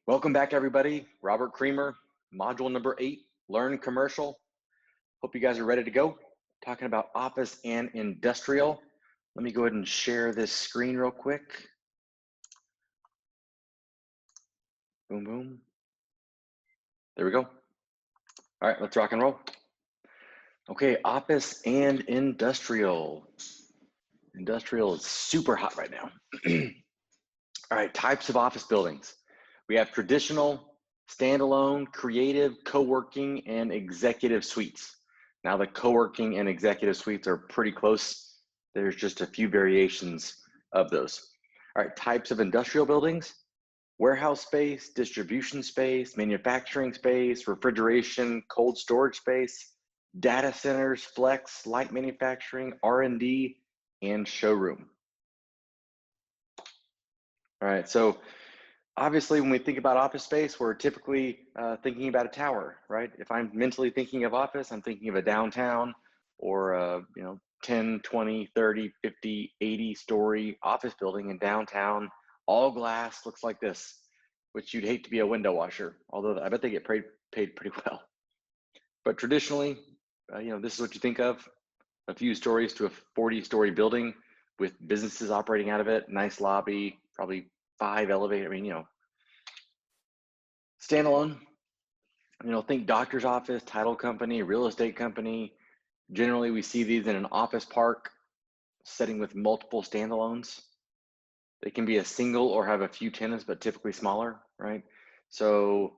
Welcome back, everybody. Robert Creamer, module number 8, Learn Commercial. Hope you guys are ready to go. Talking about office and industrial. Let me go ahead and share this screen real quick. Boom, boom. There we go. All right, let's rock and roll. Okay, office and industrial. Industrial is super hot right now. All right, types of office buildings. We have traditional, standalone, creative, co-working, and executive suites. Now the co-working and executive suites are pretty close. There's just a few variations of those. All right, types of industrial buildings: warehouse space, distribution space, manufacturing space, refrigeration, cold storage space, data centers, flex, light manufacturing, R&D, and showroom. All right, so obviously, when we think about office space, we're typically thinking about a tower, right? If I'm mentally thinking of office, I'm thinking of a downtown or a 10, 20, 30, 50, 80-story office building in downtown, all glass, looks like this, which you'd hate to be a window washer, although I bet they get paid pretty well. But traditionally, this is what you think of: a few stories to a 40-story building with businesses operating out of it, nice lobby, probably 5 elevators. Standalone, think doctor's office, title company, real estate company. Generally, we see these in an office park setting with multiple standalones. They can be a single or have a few tenants, but typically smaller, right? So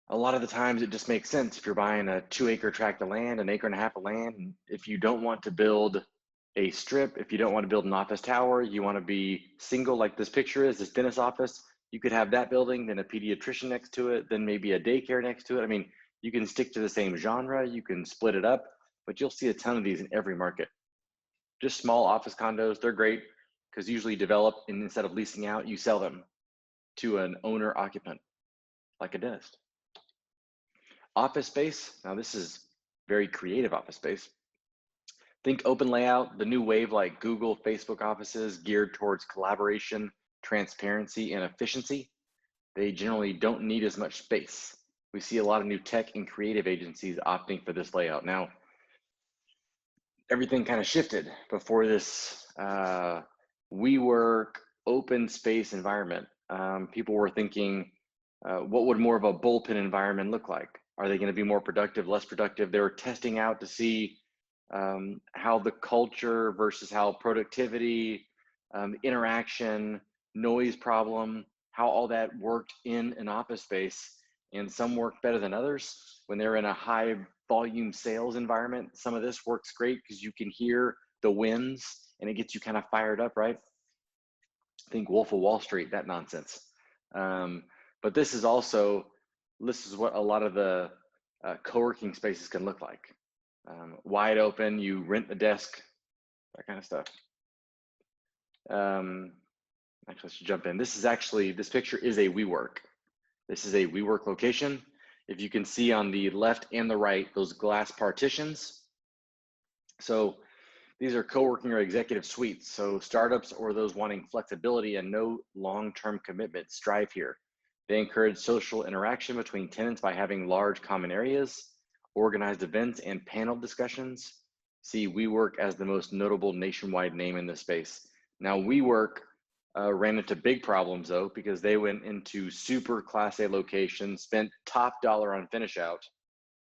a lot of the times it just makes sense if you're buying a 2-acre tract of land, an acre and a half of land. If you don't want to build a strip, if you don't want to build an office tower, you want to be single like this picture is, this dentist office, you could have that building, then a pediatrician next to it, then maybe a daycare next to it. You can stick to the same genre, you can split it up, but you'll see a ton of these in every market. Just small office condos, they're great because usually develop, and instead of leasing out, you sell them to an owner occupant, like a dentist. Office space, now this is very creative office space. Think open layout, the new wave like Google, Facebook offices geared towards collaboration, transparency, and efficiency. They generally don't need as much space. We see a lot of new tech and creative agencies opting for this layout. Now, everything kind of shifted before this WeWork open space environment. People were thinking, what would more of a bullpen environment look like? Are they going to be more productive, less productive? They were testing out to see how the culture versus how productivity, interaction, noise problem, how all that worked in an office space. And some worked better than others. When they're in a high volume sales environment, some of this works great because you can hear the winds and it gets you kind of fired up, right? Think Wolf of Wall Street, that nonsense. But this is what a lot of the co-working spaces can look like. Wide open, you rent the desk, that kind of stuff. Actually, I should jump in. This picture is a WeWork. This is a WeWork location. If you can see on the left and the right, those glass partitions. So these are co-working or executive suites. So startups or those wanting flexibility and no long-term commitment strive here. They encourage social interaction between tenants by having large common areas, organized events, and panel discussions. See WeWork as the most notable nationwide name in this space. Now, WeWork ran into big problems though, because they went into super Class A locations, spent top dollar on finish out,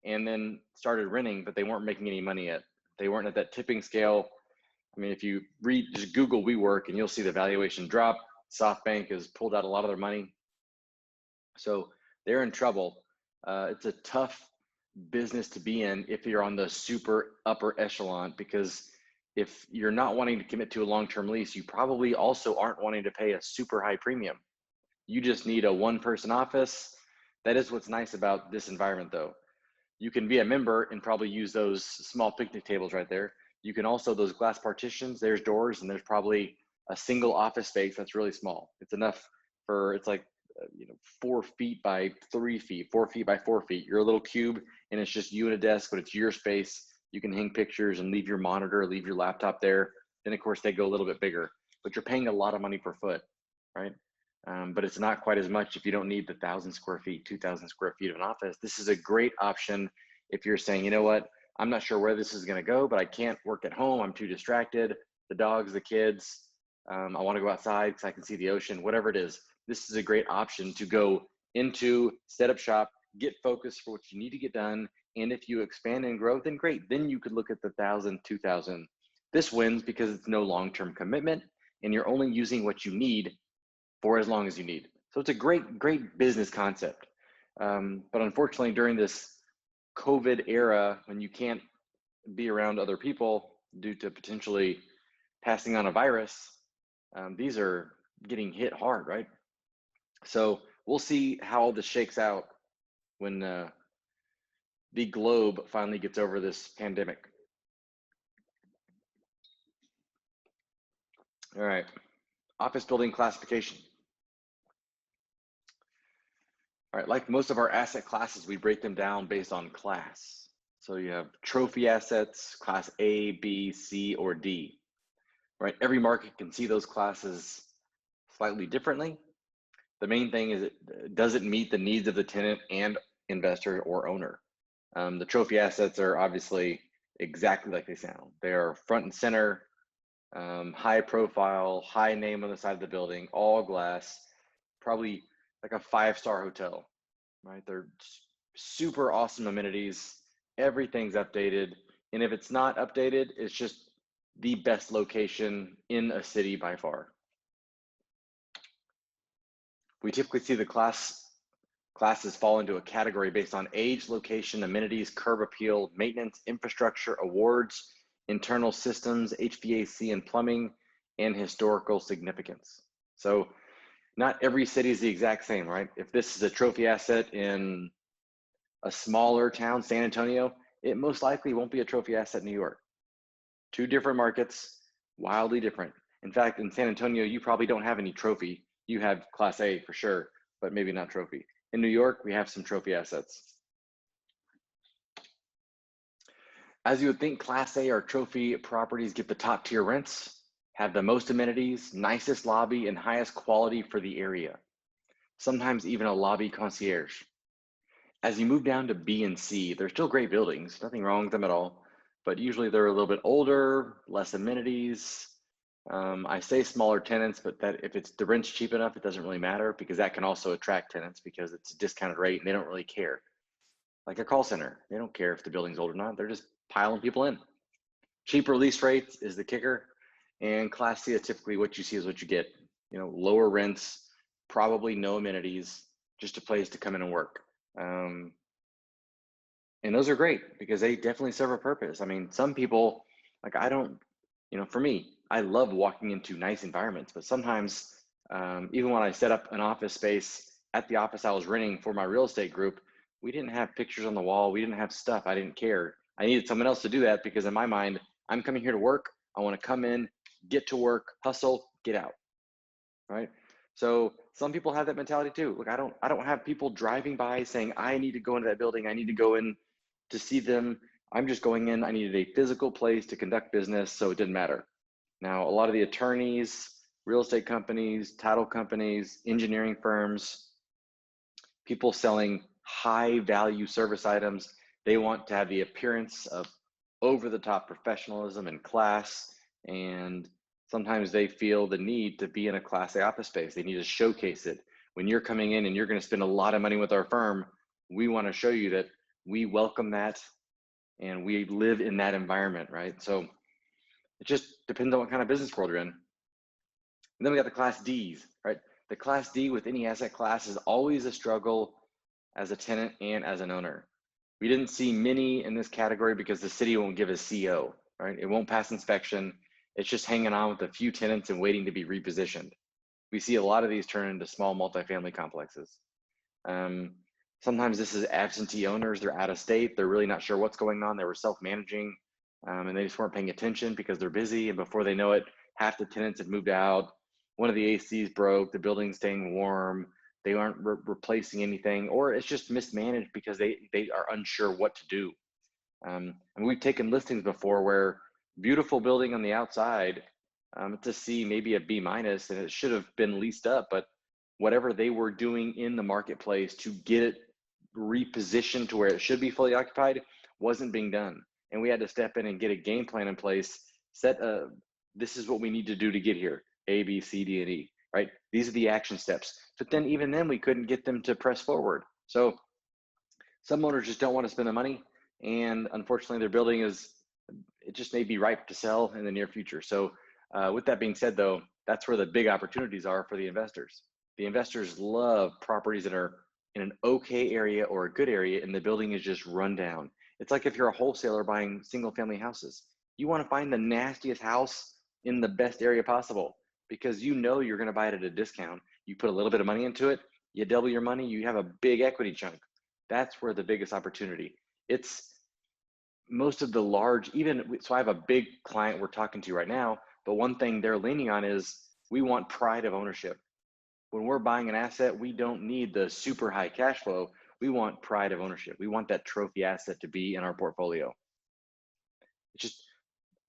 and then started renting, but they weren't making any money yet. They weren't at that tipping scale. If you just Google WeWork and you'll see the valuation drop. SoftBank has pulled out a lot of their money. So they're in trouble. It's a tough business to be in if you're on the super upper echelon, because if you're not wanting to commit to a long-term lease, you probably also aren't wanting to pay a super high premium. You just need a one-person office. That is what's nice about this environment though. You can be a member and probably use those small picnic tables right there. You can also, those glass partitions, there's doors, and there's probably a single office space that's really small. It's enough for, it's like 4 feet by 3 feet, 4 feet by 4 feet. You're a little cube and it's just you and a desk, but it's your space. You can hang pictures and leave your monitor, leave your laptop there. Then of course they go a little bit bigger, but you're paying a lot of money per foot, right? but it's not quite as much if you don't need the 1,000 square feet, 2,000 square feet of an office. This is a great option if you're saying, you know what, I'm not sure where this is going to go, but I can't work at home. I'm too distracted. The dogs, the kids. I want to go outside because I can see the ocean. Whatever it is, this is a great option to go into, set up shop, get focused for what you need to get done. And if you expand and grow, then great. Then you could look at the 1,000, 2,000. This wins because it's no long-term commitment, and you're only using what you need for as long as you need. So it's a great business concept. But unfortunately, during this COVID era, when you can't be around other people due to potentially passing on a virus, these are getting hit hard, right? So we'll see how all this shakes out when the globe finally gets over this pandemic. All right, office building classification. All right, like most of our asset classes, we break them down based on class. So you have trophy assets, class A, B, C, or D, right? Every market can see those classes slightly differently. The main thing is, does it meet the needs of the tenant and investor or owner? The trophy assets are obviously exactly like they sound. They are front and center, high profile, high name on the side of the building, all glass, probably like a 5-star hotel, right? They're super awesome amenities. Everything's updated. And if it's not updated, it's just the best location in a city by far. We typically see the classes fall into a category based on age, location, amenities, curb appeal, maintenance, infrastructure, awards, internal systems, HVAC and plumbing, and historical significance. So not every city is the exact same, right? If this is a trophy asset in a smaller town, San Antonio, it most likely won't be a trophy asset in New York. Two different markets, wildly different. In fact, in San Antonio, you probably don't have any trophy. You have class A for sure, but maybe not trophy. In New York, we have some trophy assets. As you would think, class A or trophy properties get the top tier rents, have the most amenities, nicest lobby, and highest quality for the area. Sometimes even a lobby concierge. As you move down to B and C, they're still great buildings, nothing wrong with them at all, but usually they're a little bit older, less amenities. I say smaller tenants, but that if it's the rent's cheap enough, it doesn't really matter, because that can also attract tenants because it's a discounted rate and they don't really care. Like a call center, they don't care if the building's old or not, they're just piling people in. Cheaper lease rates is the kicker, and class C is typically what you see is what you get. You know, lower rents, probably no amenities, just a place to come in and work. And those are great because they definitely serve a purpose. I mean, some people, like I don't, you know, for me, I love walking into nice environments, but sometimes even when I set up an office space at the office I was renting for my real estate group, we didn't have pictures on the wall. We didn't have stuff. I didn't care. I needed someone else to do that because in my mind, I'm coming here to work. I want to come in, get to work, hustle, get out, right? So some people have that mentality too. Look, I don't have people driving by saying, I need to go into that building. I need to go in to see them. I'm just going in. I needed a physical place to conduct business, so it didn't matter. Now, a lot of the attorneys, real estate companies, title companies, engineering firms, people selling high value service items, they want to have the appearance of over the top professionalism and class. And sometimes they feel the need to be in a class A office space. They need to showcase it. When you're coming in and you're going to spend a lot of money with our firm, we want to show you that we welcome that and we live in that environment, right? So it just depends on what kind of business world you're in. And then we got the class Ds, right? The class D with any asset class is always a struggle as a tenant and as an owner. We didn't see many in this category because the city won't give a CO, right? It won't pass inspection. It's just hanging on with a few tenants and waiting to be repositioned. We see a lot of these turn into small multifamily complexes. Sometimes this is absentee owners. They're out of state. They're really not sure what's going on. They were self-managing and they just weren't paying attention because they're busy. And before they know it, half the tenants had moved out. One of the ACs broke, the building's staying warm. They aren't replacing anything, or it's just mismanaged because they are unsure what to do. And we've taken listings before where beautiful building on the outside, it's a C, maybe a B minus, and it should have been leased up, but whatever they were doing in the marketplace to get it repositioned to where it should be fully occupied wasn't being done. And we had to step in and get a game plan in place, this is what we need to do to get here, A, B, C, D, and E, right? These are the action steps. But then even then we couldn't get them to press forward. So some owners just don't want to spend the money, and unfortunately their building it just may be ripe to sell in the near future. So with that being said though, that's where the big opportunities are for the investors. The investors love properties that are in an okay area or a good area and the building is just run down. It's like if you're a wholesaler buying single family houses. You want to find the nastiest house in the best area possible because you know you're going to buy it at a discount. You put a little bit of money into it, you double your money, you have a big equity chunk. That's where the biggest opportunity. It's most of the large, so I have a big client we're talking to right now, but one thing they're leaning on is we want pride of ownership. When we're buying an asset, we don't need the super high cash flow. We want pride of ownership. We want that trophy asset to be in our portfolio. It's just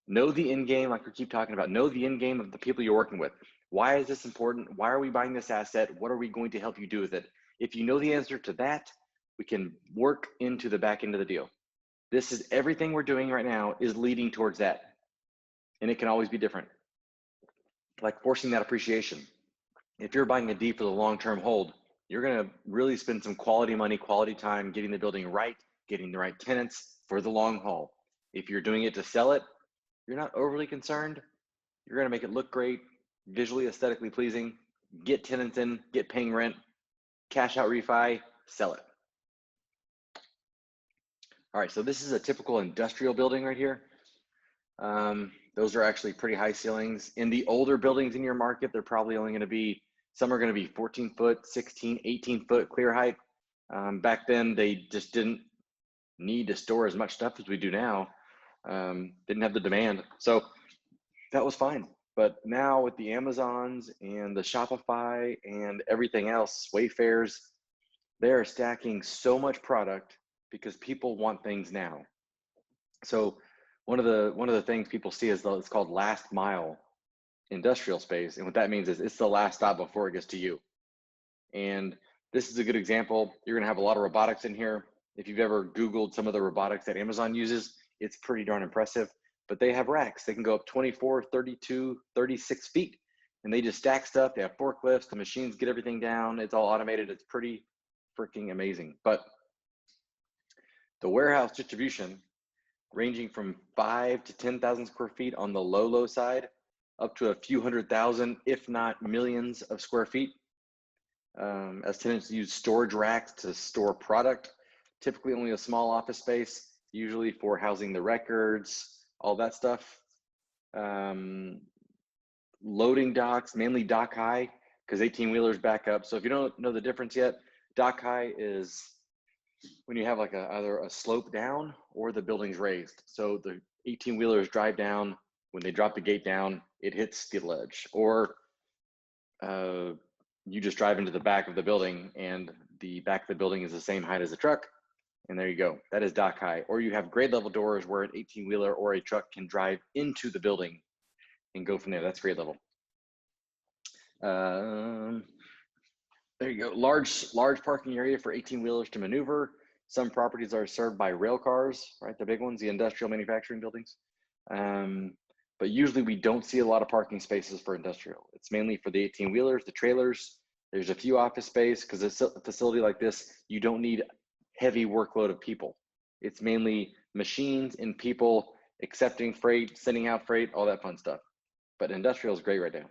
know the end game, like we keep talking about. Know the end game of the people you're working with. Why is this important? Why are we buying this asset? What are we going to help you do with it? If you know the answer to that, we can work into the back end of the deal. This is everything we're doing right now is leading towards that. And it can always be different. Like forcing that appreciation. If you're buying a D for the long-term hold, you're going to really spend some quality money, quality time getting the building right, getting the right tenants for the long haul. If you're doing it to sell it, you're not overly concerned. You're going to make it look great, visually, aesthetically pleasing, get tenants in, get paying rent, cash out refi, sell it. All right, so this is a typical industrial building right here. Those are actually pretty high ceilings. In the older buildings in your market, they're probably only going to be, some are going to be 14 foot, 16, 18 foot clear height. Back then, they just didn't need to store as much stuff as we do now. Didn't have the demand. So that was fine. But now with the Amazons and the Shopify and everything else, Wayfairs, they're stacking so much product because people want things now. So one of the things people see is it's called last mile industrial space. And what that means is it's the last stop before it gets to you. And this is a good example. You're gonna have a lot of robotics in here. If you've ever Googled some of the robotics that Amazon uses, it's pretty darn impressive. But they have racks. They can go up 24, 32, 36 feet. And they just stack stuff. They have forklifts. The machines get everything down. It's all automated. It's pretty freaking amazing. But the warehouse distribution, ranging from 5 to 10,000 square feet on the low side, up to a few 100,000, if not millions of square feet. As tenants use storage racks to store product, typically only a small office space, usually for housing the records, all that stuff. Loading docks, mainly dock high, because 18-wheelers back up. So if you don't know the difference yet, dock high is when you have like either a slope down or the building's raised. So the 18-wheelers drive down, when they drop the gate down, it hits the ledge. Or you just drive into the back of the building and the back of the building is the same height as a truck. And there you go, that is dock high. Or you have grade level doors where an 18-wheeler or a truck can drive into the building and go from there. That's grade level. There you go, large parking area for 18-wheelers to maneuver. Some properties are served by rail cars, right? The big ones, the industrial manufacturing buildings. But usually we don't see a lot of parking spaces for industrial. It's mainly for the 18-wheelers, the trailers. There's a few office space because a facility like this, you don't need heavy workload of people. It's mainly machines and people accepting freight, sending out freight, all that fun stuff. But industrial is great right now.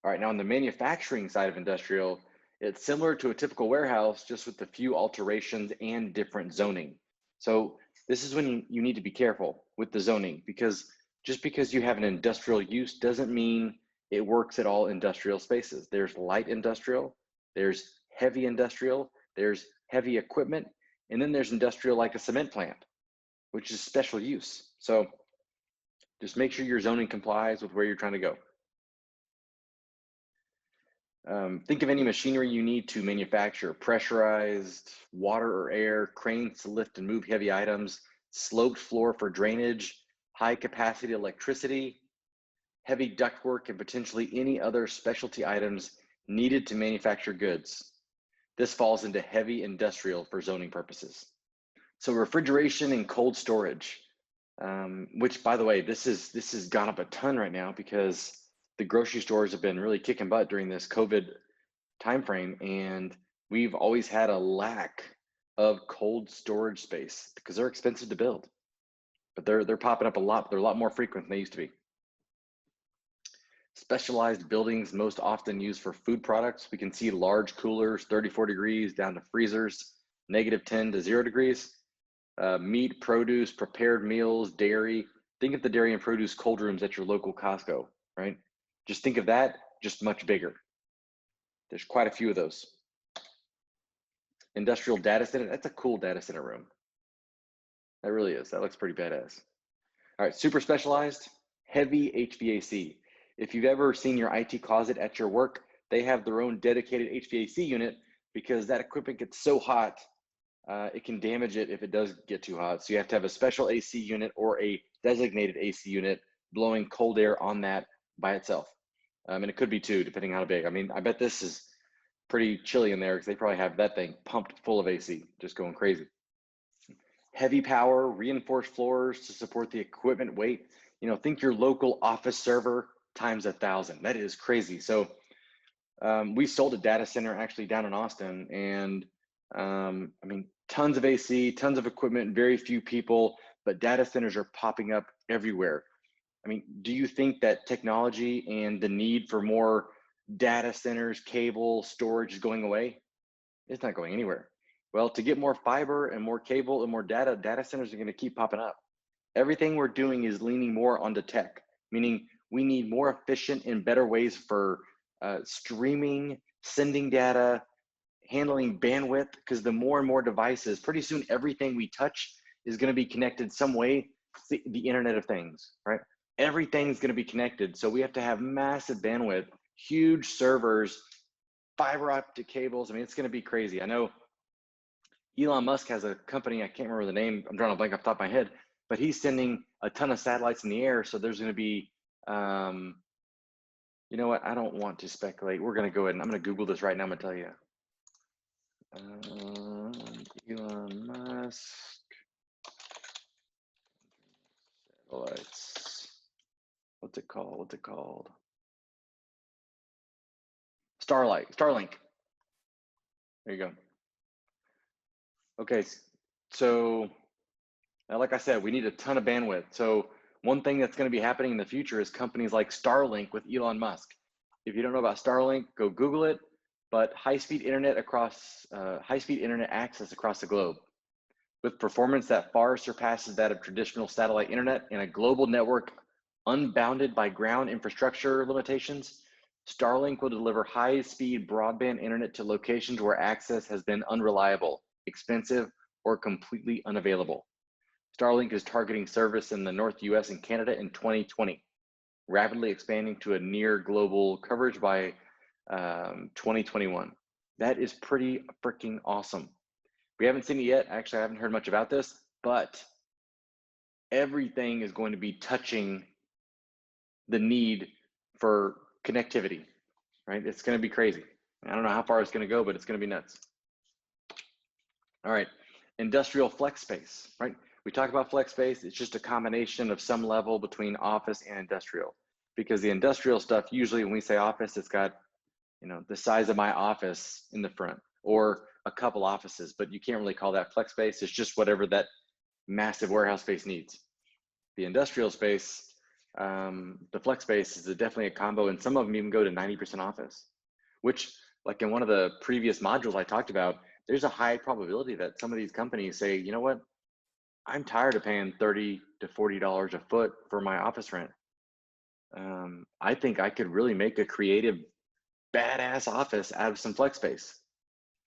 All right, now on the manufacturing side of industrial, it's similar to a typical warehouse, just with a few alterations and different zoning. So this is when you need to be careful with the zoning, because just because you have an industrial use doesn't mean it works at all industrial spaces. There's light industrial, there's heavy industrial, there's heavy equipment, and then there's industrial like a cement plant, which is special use. So just make sure your zoning complies with where you're trying to go. Think of any machinery you need to manufacture: pressurized water or air, cranes to lift and move heavy items, sloped floor for drainage, high capacity electricity, heavy ductwork, and potentially any other specialty items needed to manufacture goods. This falls into heavy industrial for zoning purposes. So refrigeration and cold storage, which by the way, this has gone up a ton right now because the grocery stores have been really kicking butt during this COVID timeframe, and we've always had a lack of cold storage space because they're expensive to build. But they're popping up a lot. They're a lot more frequent than they used to be. Specialized buildings most often used for food products. We can see large coolers, 34 degrees down to freezers, -10 to 0 degrees. Meat, produce, prepared meals, dairy. Think of the dairy and produce cold rooms at your local Costco, right? Just think of that, just much bigger. There's quite a few of those. Industrial data center, that's a cool data center room. That really is, that looks pretty badass. All right, super specialized, heavy HVAC. If you've ever seen your IT closet at your work, they have their own dedicated HVAC unit because that equipment gets so hot, it can damage it if it does get too hot. So you have to have a special AC unit or a designated AC unit blowing cold air on that by itself. And it could be two, depending on how big. I mean, I bet this is pretty chilly in there because they probably have that thing pumped full of AC, just going crazy. Heavy power, reinforced floors to support the equipment weight. You know, think your local office server times 1,000. That is crazy. So we sold a data center actually down in Austin, and I mean, tons of AC, tons of equipment, very few people, but data centers are popping up everywhere. I mean, do you think that technology and the need for more data centers, cable, storage is going away? It's not going anywhere. Well, to get more fiber and more cable and more data centers are going to keep popping up. Everything we're doing is leaning more onto tech, meaning we need more efficient and better ways for streaming, sending data, handling bandwidth, because the more and more devices, pretty soon everything we touch is going to be connected some way, the Internet of Things, right? Everything's going to be connected. So we have to have massive bandwidth, huge servers, fiber optic cables. I mean, it's going to be crazy. I know Elon Musk has a company, I can't remember the name, I'm drawing a blank off the top of my head, but he's sending a ton of satellites in the air. So there's going to be, you know what? I don't want to speculate. We're going to go ahead and I'm going to Google this right now. I'm going to tell you. Elon Musk satellites. What's it called? Starlink. There you go. Okay, so like I said, we need a ton of bandwidth. So one thing that's going to be happening in the future is companies like Starlink with Elon Musk. If you don't know about Starlink, go Google it. But high-speed internet access across the globe, with performance that far surpasses that of traditional satellite internet and a global network unbounded by ground infrastructure limitations. Starlink will deliver high-speed broadband internet to locations where access has been unreliable, expensive, or completely unavailable. Starlink is targeting service in the North US and Canada in 2020, rapidly expanding to a near global coverage by 2021. That is pretty freaking awesome. We haven't seen it yet. Actually, I haven't heard much about this, but everything is going to be touching the need for connectivity, right? It's going to be crazy. I don't know how far it's going to go, but it's going to be nuts. All right, industrial flex space, right? We talk about flex space. It's just a combination of some level between office and industrial, because the industrial stuff, usually when we say office, it's got, you know, the size of my office in the front or a couple offices, but you can't really call that flex space. It's just whatever that massive warehouse space needs. The industrial space, the flex space is definitely a combo, and some of them even go to 90% office, which, like in one of the previous modules I talked about, there's a high probability that some of these companies say, you know what, I'm tired of paying $30 to $40 a foot for my office rent. I think I could really make a creative, badass office out of some flex space,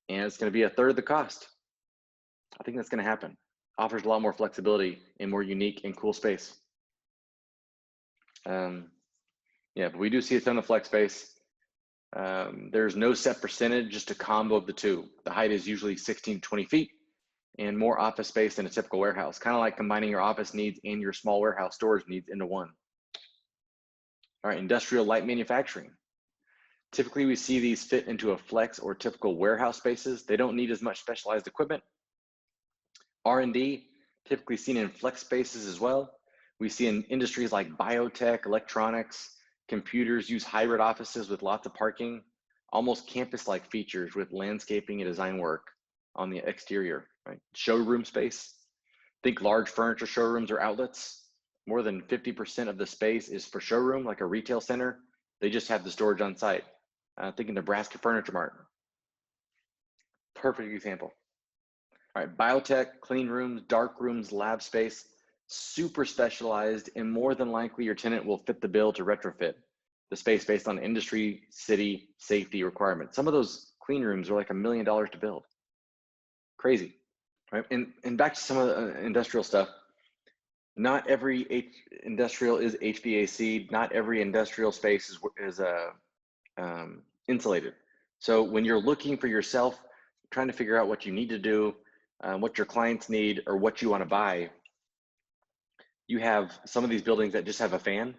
and it's going to be 1/3 of the cost. I think that's going to happen. Offers a lot more flexibility and more unique and cool space. Yeah, but we do see a ton of flex space. There's no set percentage, just a combo of the two. The height is usually 16 to 20 feet and more office space than a typical warehouse, kind of like combining your office needs and your small warehouse storage needs into one. All right, industrial light manufacturing. Typically, we see these fit into a flex or typical warehouse spaces. They don't need as much specialized equipment. R&D, typically seen in flex spaces as well. We see in industries like biotech, electronics, computers use hybrid offices with lots of parking, almost campus-like features with landscaping and design work on the exterior, right? Showroom space. Think large furniture showrooms or outlets. More than 50% of the space is for showroom, like a retail center. They just have the storage on site. Think of Nebraska Furniture Mart. Perfect example. All right, biotech, clean rooms, dark rooms, lab space, super specialized, and more than likely your tenant will fit the bill to retrofit the space based on industry, city, safety requirements. Some of those clean rooms are like $1 million to build. Crazy, right? And back to some of the industrial stuff. Not every industrial is HVAC. Not every industrial space is insulated. So when you're looking for yourself, trying to figure out what you need to do, what your clients need, or what you want to buy, you have some of these buildings that just have a fan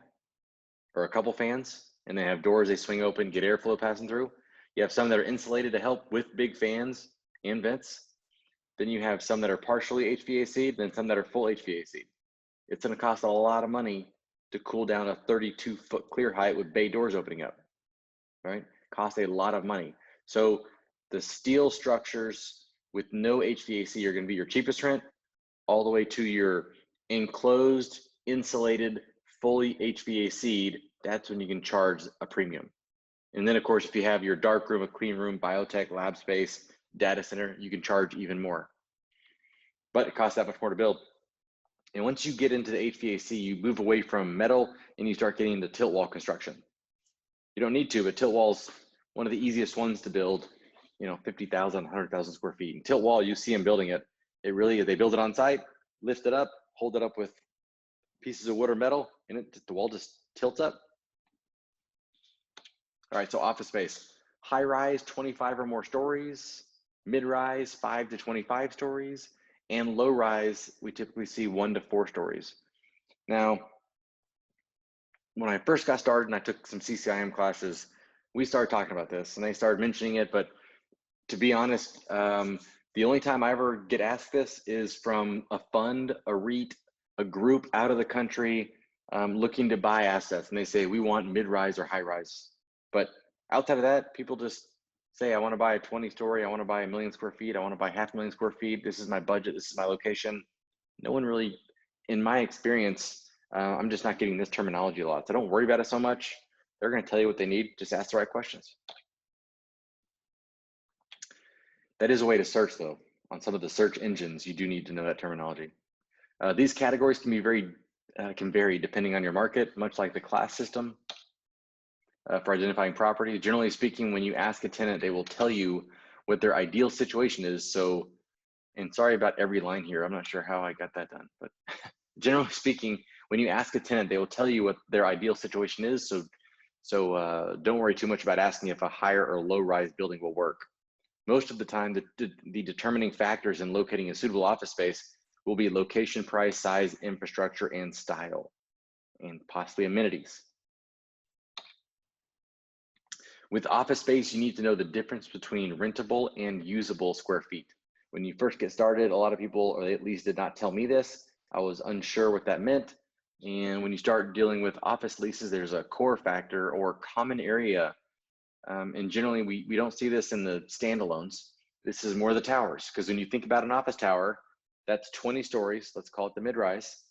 or a couple fans, and they have doors they swing open, get airflow passing through. You have some that are insulated to help with big fans and vents. Then you have some that are partially HVAC'd, then some that are full HVAC'd. It's going to cost a lot of money to cool down a 32-foot clear height with bay doors opening up, right? Cost a lot of money. So the steel structures with no HVAC are going to be your cheapest rent, all the way to your enclosed, insulated, fully HVAC'd. That's when you can charge a premium. And then of course, if you have your dark room, a clean room, biotech, lab space, data center, you can charge even more. But it costs that much more to build. And once you get into the HVAC, you move away from metal and you start getting into tilt wall construction. You don't need to, but tilt wall's one of the easiest ones to build, 50,000, 100,000 square feet. And tilt wall, you see them building it. It really is, they build it on site, lift it up, hold it up with pieces of wood or metal, and the wall just tilts up. All right, so office space. High rise, 25 or more stories. Mid rise, 5 to 25 stories. And low rise, we typically see 1 to 4 stories. Now, when I first got started and I took some CCIM classes, we started talking about this and they started mentioning it. But to be honest, the only time I ever get asked this is from a fund, a REIT, a group out of the country looking to buy assets. And they say, we want mid-rise or high-rise. But outside of that, people just say, I want to buy a 20-story, I want to buy 1 million square feet, I want to buy 500,000 square feet, this is my budget, this is my location. No one really, in my experience, I'm just not getting this terminology a lot. So don't worry about it so much. They're going to tell you what they need. Just ask the right questions. That is a way to search, though. On some of the search engines, you do need to know that terminology. These categories can vary depending on your market, much like the class system for identifying property. Generally speaking, when you ask a tenant, they will tell you what their ideal situation is. So, and sorry about every line here. I'm not sure how I got that done, but generally speaking, when you ask a tenant, they will tell you what their ideal situation is. So don't worry too much about asking if a higher or low rise building will work. Most of the time, the determining factors in locating a suitable office space will be location, price, size, infrastructure, and style, and possibly amenities. With office space, you need to know the difference between rentable and usable square feet. When you first get started, a lot of people, or they at least did not tell me this, I was unsure what that meant. And when you start dealing with office leases, there's a core factor or common area. And generally, we don't see this in the standalones. This is more the towers, because when you think about an office tower, that's 20 stories, let's call it the mid-rise,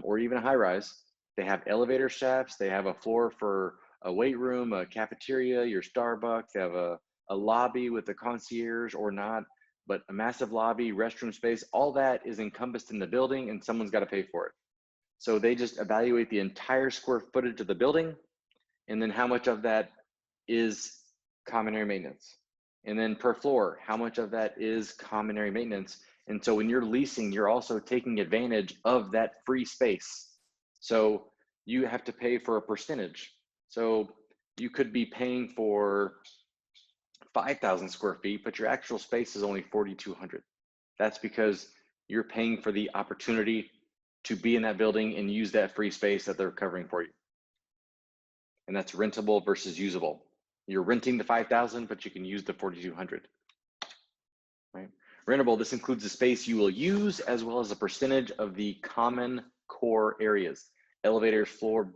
or even a high-rise. They have elevator shafts, they have a floor for a weight room, a cafeteria, your Starbucks, they have a lobby with a concierge or not, but a massive lobby, restroom space, all that is encompassed in the building and someone's got to pay for it. So they just evaluate the entire square footage of the building and then how much of that is common area maintenance. And then per floor, how much of that is common area maintenance. And so when you're leasing, you're also taking advantage of that free space. So you have to pay for a percentage. So you could be paying for 5,000 square feet, but your actual space is only 4,200. That's because you're paying for the opportunity to be in that building and use that free space that they're covering for you. And that's rentable versus usable. You're renting the 5,000, but you can use the 4,200, right? Rentable, this includes the space you will use as well as a percentage of the common core areas, elevators, floor,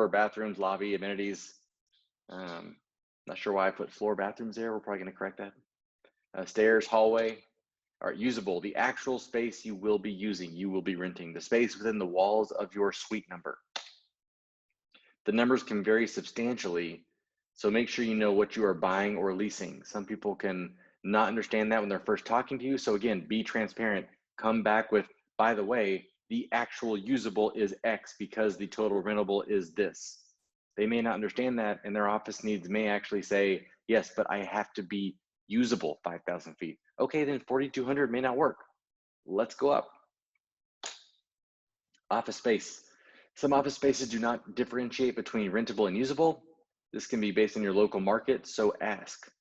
bathrooms, lobby, amenities. Not sure why I put floor bathrooms there. We're probably gonna correct that. Stairs, hallway. All right, usable, the actual space you will be using, you will be renting, the space within the walls of your suite number. The numbers can vary substantially, so make sure you know what you are buying or leasing. Some people can not understand that when they're first talking to you. So again, be transparent. Come back with, by the way, the actual usable is X because the total rentable is this. They may not understand that, and their office needs may actually say, yes, but I have to be usable 5,000 feet. Okay, then 4,200 may not work. Let's go up. Office space. Some office spaces do not differentiate between rentable and usable. This can be based on your local market, so ask.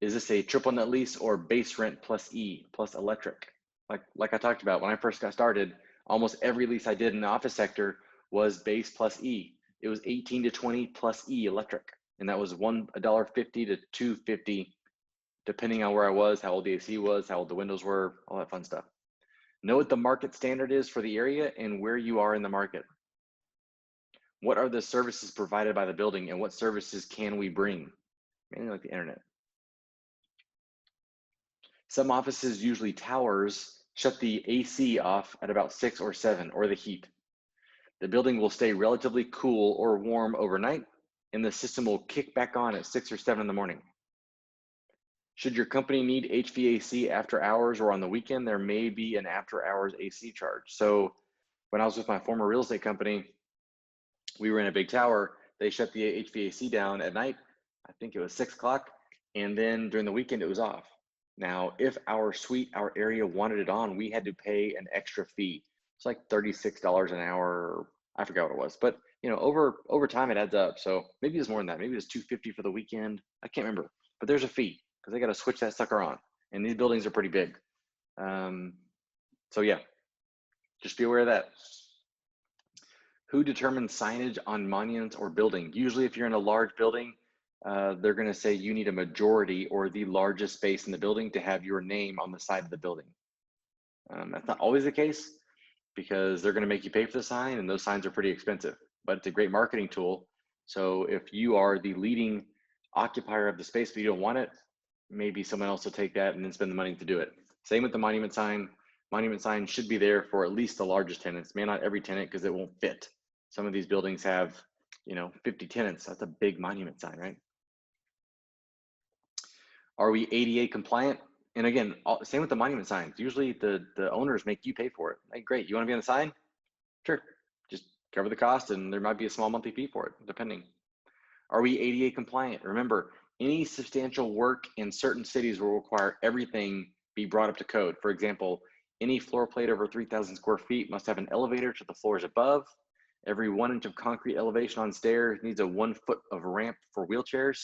Is this a triple net lease or base rent plus E plus electric? Like I talked about, when I first got started, almost every lease I did in the office sector was base plus E. It was 18 to 20 plus E electric. And that was $1.50 to $2.50, depending on where I was, how old the AC was, how old the windows were, all that fun stuff. Know what the market standard is for the area and where you are in the market. What are the services provided by the building and what services can we bring? Mainly like the internet. Some offices, usually towers, shut the AC off at about 6 or 7, or the heat. The building will stay relatively cool or warm overnight, and the system will kick back on at 6 or 7 in the morning. Should your company need HVAC after hours or on the weekend, there may be an after hours AC charge. So when I was with my former real estate company, we were in a big tower. They shut the HVAC down at night. I think it was 6 o'clock. And then during the weekend, it was off. Now, if our suite, our area wanted it on, we had to pay an extra fee. It's like $36 an hour. I forgot what it was, but you know, over time it adds up. So maybe it's more than that. Maybe it's $250 for the weekend. I can't remember, but there's a fee because they got to switch that sucker on. And these buildings are pretty big. So yeah, just be aware of that. Who determines signage on monuments or building? Usually if you're in a large building, they're gonna say you need a majority or the largest space in the building to have your name on the side of the building. That's not always the case because they're gonna make you pay for the sign and those signs are pretty expensive, but it's a great marketing tool. So if you are the leading occupier of the space but you don't want it, maybe someone else will take that and then spend the money to do it. Same with the monument sign. Monument sign should be there for at least the largest tenants, may not every tenant because it won't fit. Some of these buildings have, you know, 50 tenants. That's a big monument sign, right? Are we ADA compliant? And again, same with the monument signs. Usually the owners make you pay for it. Like, great, you want to be on the sign? Sure, just cover the cost and there might be a small monthly fee for it, depending. Are we ADA compliant? Remember, any substantial work in certain cities will require everything be brought up to code. For example, any floor plate over 3,000 square feet must have an elevator to the floors above. Every 1 inch of concrete elevation on stairs needs a 1 foot of ramp for wheelchairs,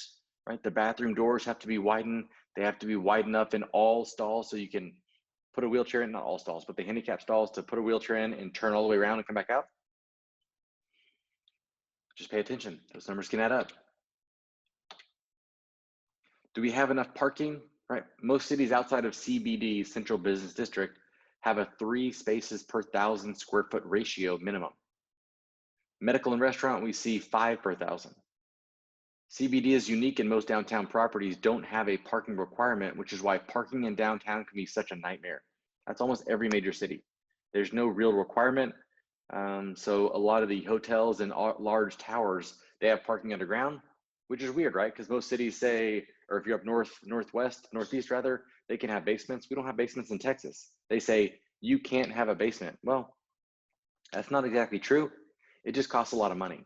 right? The bathroom doors have to be widened. They have to be wide enough in all stalls so you can put a wheelchair in, not all stalls, but the handicap stalls to put a wheelchair in and turn all the way around and come back out. Just pay attention. Those numbers can add up. Do we have enough parking? Right. Most cities outside of CBD, Central Business District, have a 3 spaces per 1,000 square foot ratio minimum. Medical and restaurant, we see 5 per 1,000. CBD is unique and most downtown properties don't have a parking requirement, which is why parking in downtown can be such a nightmare. That's almost every major city. There's no real requirement. So a lot of the hotels and large towers, they have parking underground, which is weird, right? Because most cities say, or if you're up northeast rather, they can have basements. We don't have basements in Texas. They say you can't have a basement. Well, that's not exactly true. It just costs a lot of money.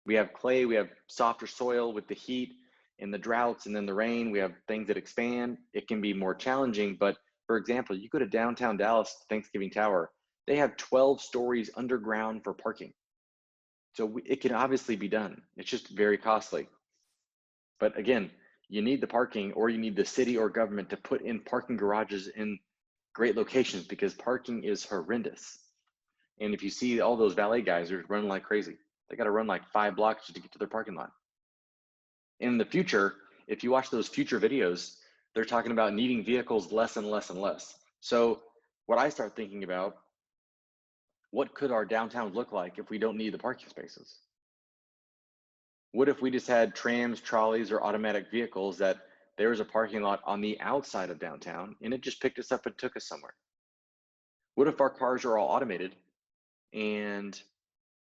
We have clay, we have softer soil with the heat and the droughts and then the rain. We have things that expand. It can be more challenging, but for example, you go to downtown Dallas, Thanksgiving Tower, they have 12 stories underground for parking. So it can obviously be done. It's just very costly. But again, you need the parking or you need the city or government to put in parking garages in great locations because parking is horrendous. And if you see all those valet guys are running like crazy, they got to run like 5 blocks just to get to their parking lot. In the future, if you watch those future videos, they're talking about needing vehicles less and less and less. So what I start thinking about, what could our downtown look like if we don't need the parking spaces? What if we just had trams, trolleys, or automatic vehicles that there was a parking lot on the outside of downtown and it just picked us up and took us somewhere? What if our cars are all automated and,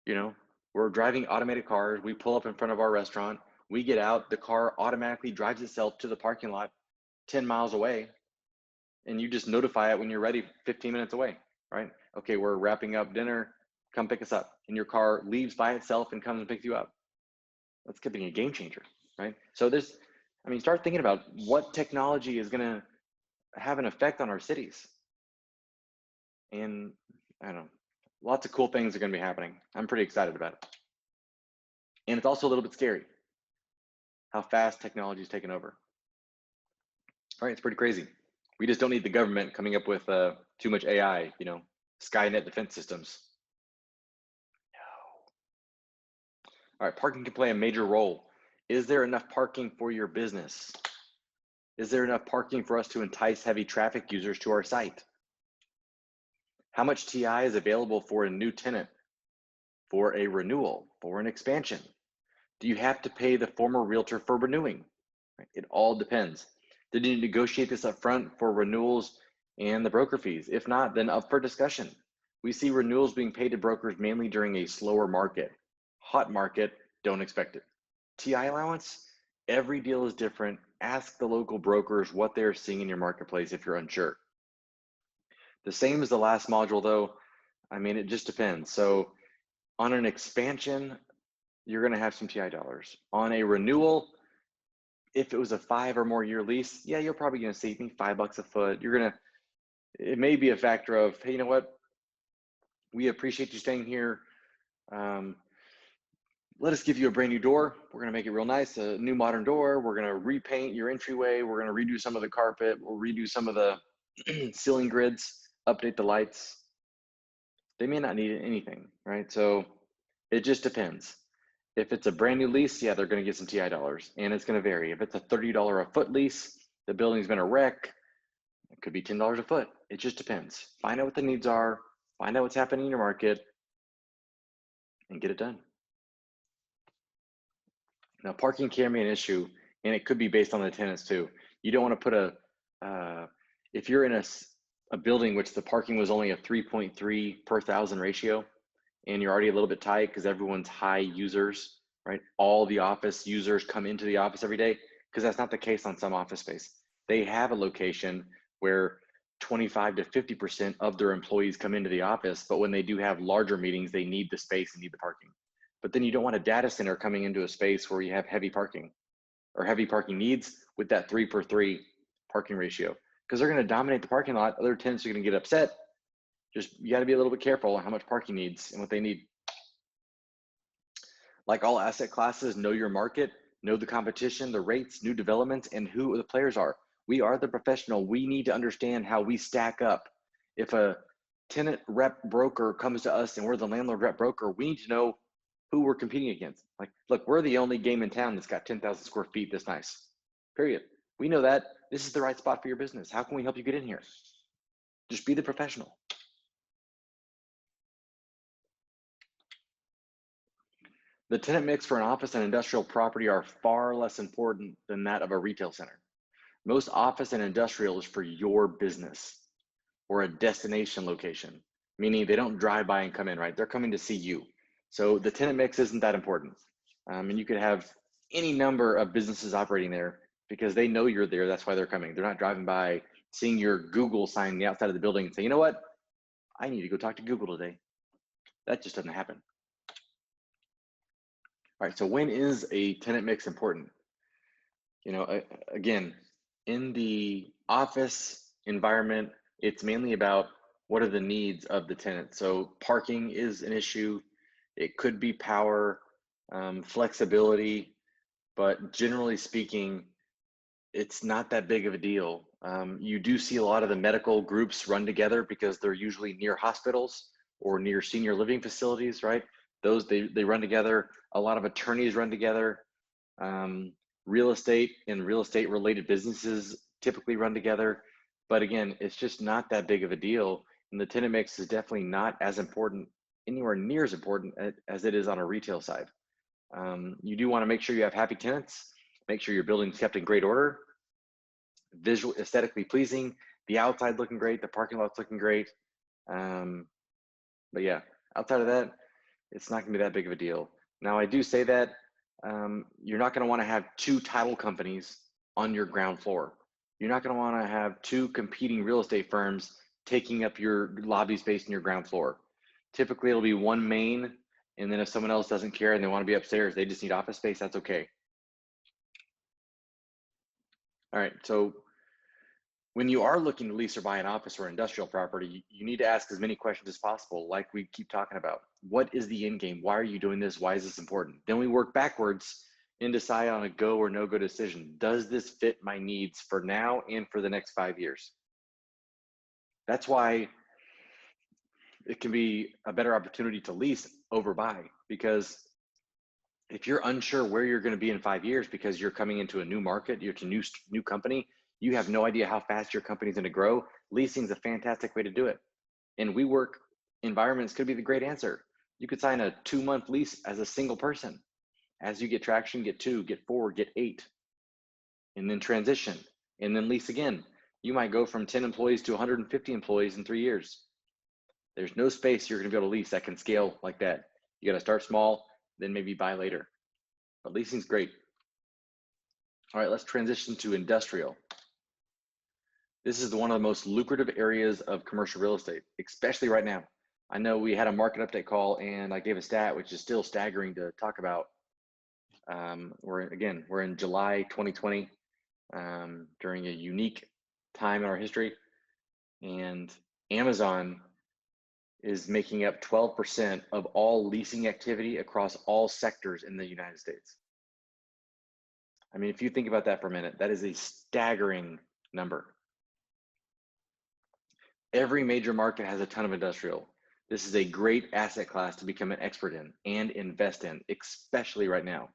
you know, we're driving automated cars, we pull up in front of our restaurant, we get out, the car automatically drives itself to the parking lot 10 miles away, and you just notify it when you're ready 15 minutes away, right? Okay, we're wrapping up dinner, come pick us up. And your car leaves by itself and comes and picks you up. That's could be a game changer, right? So this, I mean, start thinking about what technology is gonna have an effect on our cities. And I don't know, lots of cool things are gonna be happening. I'm pretty excited about it. And it's also a little bit scary how fast technology is taking over. All right, it's pretty crazy. We just don't need the government coming up with too much AI, Skynet defense systems. All right, parking can play a major role. Is there enough parking for your business? Is there enough parking for us to entice heavy traffic users to our site? How much TI is available for a new tenant, for a renewal, for an expansion? Do you have to pay the former realtor for renewing? It all depends. Did you negotiate this up front for renewals and the broker fees? If not, then up for discussion. We see renewals being paid to brokers mainly during a slower market. Hot market, don't expect it. TI allowance, every deal is different. Ask the local brokers what they're seeing in your marketplace if you're unsure. The same as the last module though, I mean, it just depends. So on an expansion, you're gonna have some TI dollars. On a renewal, if it was a 5 or more year lease, yeah, you're probably gonna save me $5 a foot. It may be a factor of, hey, you know what? We appreciate you staying here. Let us give you a brand new door. We're gonna make it real nice, a new modern door. We're gonna repaint your entryway. We're gonna redo some of the carpet. We'll redo some of the ceiling grids, update the lights. They may not need anything, right? So it just depends. If it's a brand new lease, yeah, they're gonna get some TI dollars, and it's gonna vary. If it's a $30 a foot lease, the building's been a wreck, it could be $10 a foot. It just depends. Find out what the needs are, find out what's happening in your market, and get it done. Now, parking can be an issue, and it could be based on the tenants too. You don't want to put if you're in a building which the parking was only a 3.3 per thousand ratio, and you're already a little bit tight because everyone's high users, right? All the office users come into the office every day, because that's not the case on some office space. They have a location where 25 to 50% of their employees come into the office, but when they do have larger meetings, they need the space and need the parking. But then you don't want a data center coming into a space where you have heavy parking or heavy parking needs with that 3:3 parking ratio, because they're going to dominate the parking lot. Other tenants are going to get upset. Just, you got to be a little bit careful on how much parking needs and what they need. Like all asset classes, know your market, know the competition, the rates, new developments, and who the players are. We are the professional. We need to understand how we stack up. If a tenant rep broker comes to us and we're the landlord rep broker, we need to know who we're competing against. Like, look, we're the only game in town that's got 10,000 square feet that's nice, period. We know that this is the right spot for your business. How can we help you get in here? Just be the professional. The tenant mix for an office and industrial property are far less important than that of a retail center. Most office and industrial is for your business or a destination location, meaning they don't drive by and come in, right? They're coming to see you. So the tenant mix isn't that important. And you could have any number of businesses operating there because they know you're there. That's why they're coming. They're not driving by, seeing your Google sign on the outside of the building and say, you know what? I need to go talk to Google today. That just doesn't happen. All right, so when is a tenant mix important? Again, in the office environment, it's mainly about what are the needs of the tenant. So parking is an issue. It could be power, flexibility, but generally speaking, it's not that big of a deal. You do see a lot of the medical groups run together because they're usually near hospitals or near senior living facilities, right? Those, they run together. A lot of attorneys run together. Real estate and real estate related businesses typically run together. But again, it's just not that big of a deal. And the tenant mix is definitely not as important, anywhere near as important as it is on a retail side. You do want to make sure you have happy tenants, make sure your building's kept in great order, visual, aesthetically pleasing, the outside looking great, the parking lot's looking great. But yeah, outside of that, it's not gonna be that big of a deal. Now, I do say that you're not gonna wanna have two title companies on your ground floor. You're not gonna wanna have two competing real estate firms taking up your lobby space in your ground floor. Typically, it'll be one main, and then if someone else doesn't care and they wanna be upstairs, they just need office space, that's okay. All right, so when you are looking to lease or buy an office or industrial property, you need to ask as many questions as possible, like we keep talking about. What is the end game? Why are you doing this? Why is this important? Then we work backwards and decide on a go or no go decision. Does this fit my needs for now and for the next 5 years? That's why it can be a better opportunity to lease over buy, because if you're unsure where you're going to be in 5 years because you're coming into a new market, you're to new company, you have no idea how fast your company's going to grow. Leasing is a fantastic way to do it. And WeWork environments could be the great answer. You could sign a 2-month lease as a single person. As you get traction, get 2, get 4, get 8, and then transition, and then lease again. You might go from 10 employees to 150 employees in 3 years. There's no space you're going to be able to lease that can scale like that. You got to start small, then maybe buy later. But leasing's great. All right, let's transition to industrial. This is one of the most lucrative areas of commercial real estate, especially right now. I know we had a market update call and I gave a stat, which is still staggering to talk about. We're in July 2020, during a unique time in our history, and Amazon is making up 12% of all leasing activity across all sectors in the United States. I mean, if you think about that for a minute, that is a staggering number. Every major market has a ton of industrial. This is a great asset class to become an expert in and invest in, especially right now.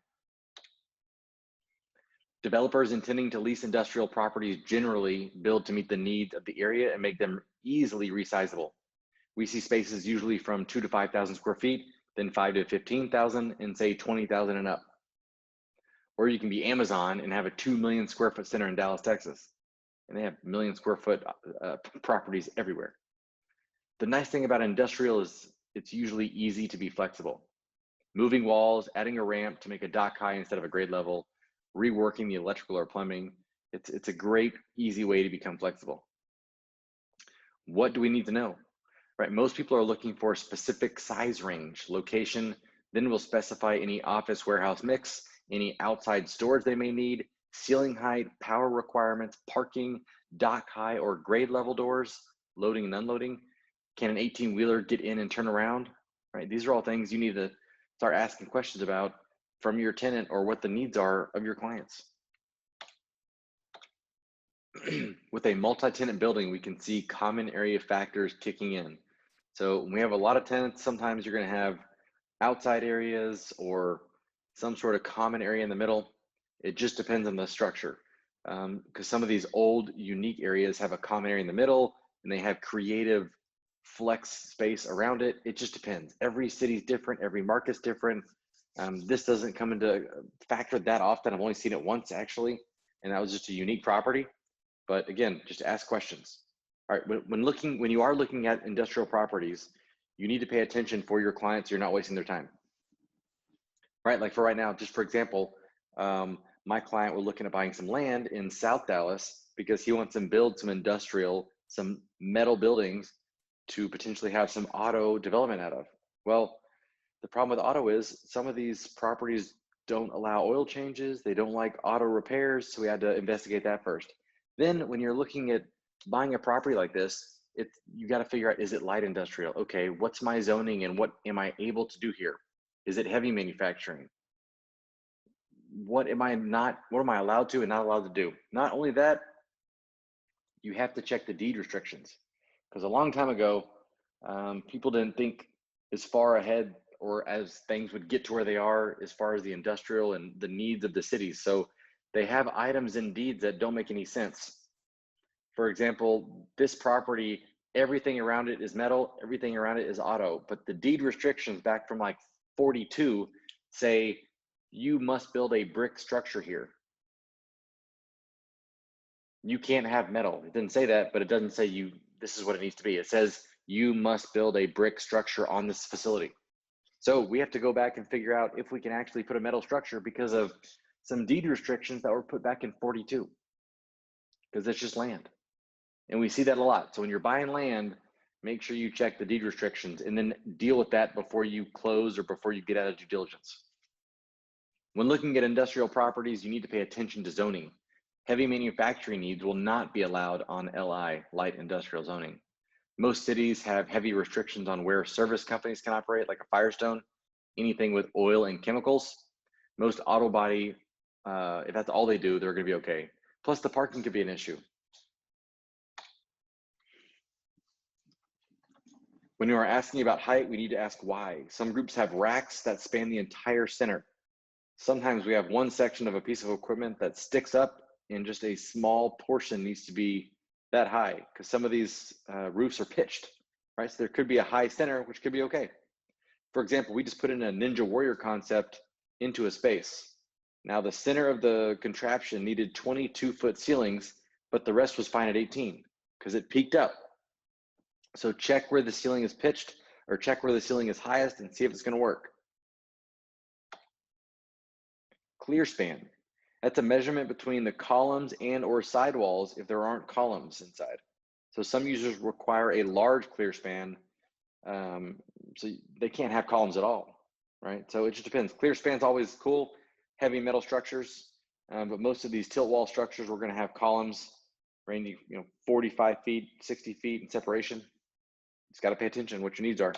Developers intending to lease industrial properties generally build to meet the needs of the area and make them easily resizable. We see spaces usually from 2,000 to 5,000 square feet, then 5,000 to 15,000, and say 20,000 and up. Or you can be Amazon and have a 2 million square foot center in Dallas, Texas, and they have million square foot properties everywhere. The nice thing about industrial is it's usually easy to be flexible. Moving walls, adding a ramp to make a dock high instead of a grade level, reworking the electrical or plumbing. It's a great, easy way to become flexible. What do we need to know? Right, most people are looking for a specific size range, location, then we'll specify any office warehouse mix, any outside storage they may need, ceiling height, power requirements, parking, dock high or grade level doors, loading and unloading. Can an 18-wheeler get in and turn around? Right, these are all things you need to start asking questions about from your tenant or what the needs are of your clients. With a multi-tenant building, we can see common area factors kicking in. So when we have a lot of tenants, sometimes you're going to have outside areas or some sort of common area in the middle. It just depends on the structure. Because some of these old, unique areas have a common area in the middle and they have creative flex space around it. It just depends. Every city's different, every market's different. This doesn't come into factor that often. I've only seen it once actually, and that was just a unique property. But again, just ask questions. All right, when you are looking at industrial properties, you need to pay attention for your clients so you're not wasting their time. Right, like for right now, just for example, my client, we're looking at buying some land in South Dallas because he wants to build some industrial, some metal buildings to potentially have some auto development out of. Well, the problem with auto is some of these properties don't allow oil changes. They don't like auto repairs. So we had to investigate that first. Then when you're looking at buying a property like this, you got to figure out, is it light industrial? Okay, what's my zoning and what am I able to do here? Is it heavy manufacturing? What am I allowed to and not allowed to do? Not only that, you have to check the deed restrictions, because a long time ago, people didn't think as far ahead or as things would get to where they are as far as the industrial and the needs of the cities. So they have items in deeds that don't make any sense. For example, this property, everything around it is metal, everything around it is auto, but the deed restrictions back from like 42 say you must build a brick structure here. You can't have metal. It didn't say that, but it doesn't say this is what it needs to be. It says you must build a brick structure on this facility. So we have to go back and figure out if we can actually put a metal structure because of some deed restrictions that were put back in 42, because it's just land. And we see that a lot. So when you're buying land, make sure you check the deed restrictions and then deal with that before you close or before you get out of due diligence. When looking at industrial properties, you need to pay attention to zoning. Heavy manufacturing needs will not be allowed on LI, light industrial zoning. Most cities have heavy restrictions on where service companies can operate, like a Firestone, anything with oil and chemicals. Most auto body, if that's all they do, they're gonna be okay. Plus the parking could be an issue. When you are asking about height, we need to ask why. Some groups have racks that span the entire center. Sometimes we have one section of a piece of equipment that sticks up and just a small portion needs to be that high because some of these roofs are pitched, right? So there could be a high center, which could be okay. For example, we just put in a Ninja Warrior concept into a space. Now the center of the contraption needed 22-foot ceilings, but the rest was fine at 18 because it peaked up. So check where the ceiling is pitched or check where the ceiling is highest and see if it's gonna work. Clear span. That's a measurement between the columns and or sidewalls if there aren't columns inside. So some users require a large clear span, so they can't have columns at all, right? So it just depends. Clear span's always cool, heavy metal structures, but most of these tilt wall structures, we're gonna have columns ranging 45 feet, 60 feet in separation. Just gotta pay attention what your needs are.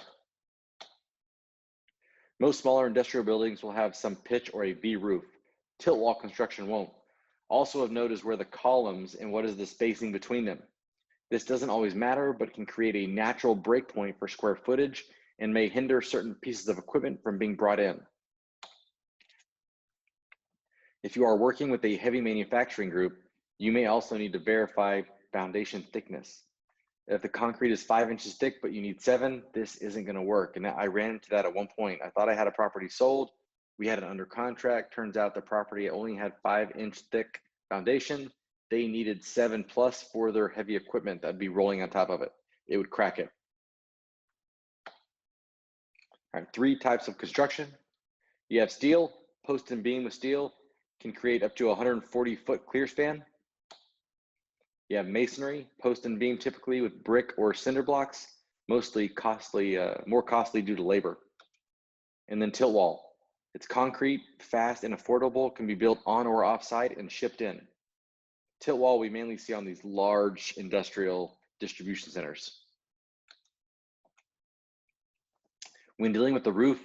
Most smaller industrial buildings will have some pitch or a V roof. Tilt wall construction won't. Also of note is where the columns and what is the spacing between them. This doesn't always matter, but can create a natural breakpoint for square footage and may hinder certain pieces of equipment from being brought in. If you are working with a heavy manufacturing group, you may also need to verify foundation thickness. If the concrete is 5 inches thick, but you need 7, this isn't gonna work. And I ran into that at one point. I thought I had a property sold. We had it under contract. Turns out the property only had 5-inch thick foundation. They needed 7+ for their heavy equipment that'd be rolling on top of it. It would crack it. All right, 3 types of construction. You have steel, post and beam with steel, can create up to 140-foot clear span. You have masonry, post and beam typically with brick or cinder blocks, mostly costly, more costly due to labor. And then tilt wall. It's concrete, fast and affordable, can be built on or off site and shipped in. Tilt wall we mainly see on these large industrial distribution centers. When dealing with the roof,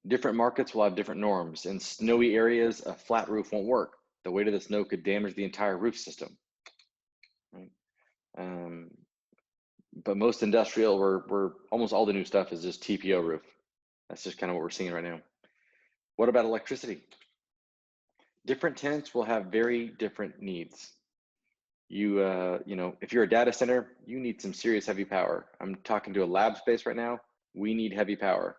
different markets will have different norms. In snowy areas, a flat roof won't work. The weight of the snow could damage the entire roof system. Right? But most industrial, we're almost all the new stuff is just TPO roof. That's just kind of what we're seeing right now. What about electricity? Different tenants will have very different needs. You know, if you're a data center, you need some serious heavy power. I'm talking to a lab space right now. We need heavy power.